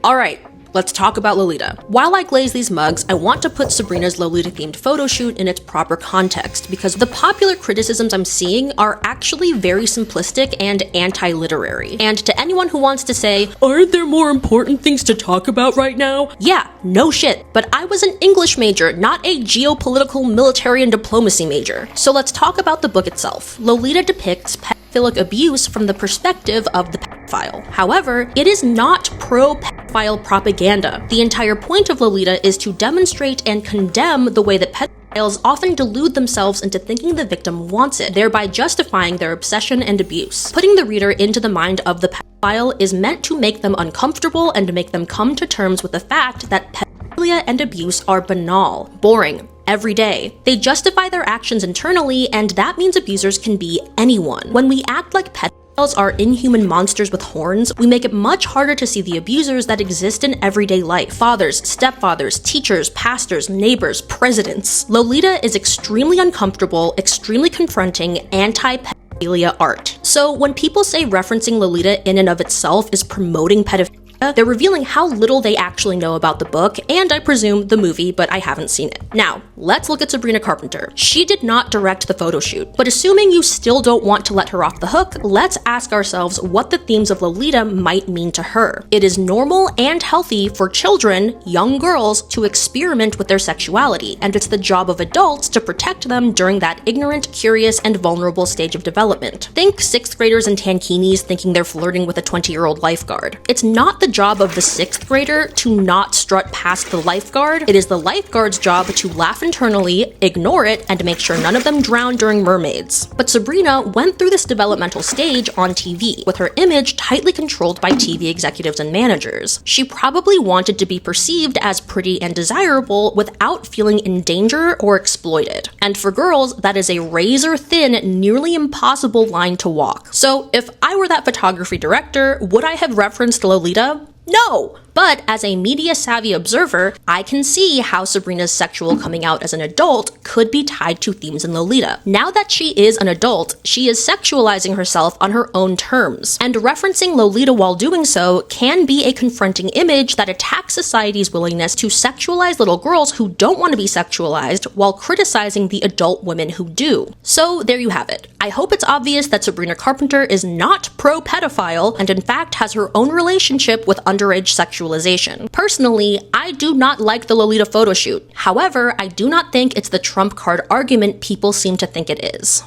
Alright, let's talk about Lolita. While I glaze these mugs, I want to put Sabrina's Lolita-themed photo shoot in its proper context, because the popular criticisms I'm seeing are actually very simplistic and anti-literary. And to anyone who wants to say, aren't there more important things to talk about right now? Yeah, no shit, but I was an English major, not a geopolitical, military, and diplomacy major. So let's talk about the book itself. Lolita depicts pedophilic abuse from the perspective of the pedophile. However, it is not pro-pedophile propaganda. The entire point of Lolita is to demonstrate and condemn the way that pedophiles often delude themselves into thinking the victim wants it, thereby justifying their obsession and abuse. Putting the reader into the mind of the pedophile is meant to make them uncomfortable and to make them come to terms with the fact that pedophilia and abuse are banal, boring, every day. They justify their actions internally, and that means abusers can be anyone. When we act like pedophiles are inhuman monsters with horns, we make it much harder to see the abusers that exist in everyday life. Fathers, stepfathers, teachers, pastors, neighbors, presidents. Lolita is extremely uncomfortable, extremely confronting, anti-pedophilia art. So when people say referencing Lolita in and of itself is promoting pedophilia, they're revealing how little they actually know about the book, and I presume the movie, but I haven't seen it. Now, let's look at Sabrina Carpenter. She did not direct the photo shoot, but assuming you still don't want to let her off the hook, let's ask ourselves what the themes of Lolita might mean to her. It is normal and healthy for children, young girls, to experiment with their sexuality, and it's the job of adults to protect them during that ignorant, curious, and vulnerable stage of development. Think 6th graders in tankinis thinking they're flirting with a 20-year-old lifeguard. It's not the job of the 6th grader to not strut past the lifeguard. It is the lifeguard's job to laugh internally, ignore it, and make sure none of them drown during mermaids. But Sabrina went through this developmental stage on TV, with her image tightly controlled by TV executives and managers. She probably wanted to be perceived as pretty and desirable without feeling in danger or exploited. And for girls, that is a razor-thin, nearly impossible line to walk. So if I were that photography director, would I have referenced Lolita? No! But as a media-savvy observer, I can see how Sabrina's sexual coming out as an adult could be tied to themes in Lolita. Now that she is an adult, she is sexualizing herself on her own terms, and referencing Lolita while doing so can be a confronting image that attacks society's willingness to sexualize little girls who don't want to be sexualized while criticizing the adult women who do. So there you have it. I hope it's obvious that Sabrina Carpenter is not pro-pedophile and in fact has her own relationship with underage sexualization. Personally, I do not like the Lolita photo shoot. However, I do not think it's the trump card argument people seem to think it is.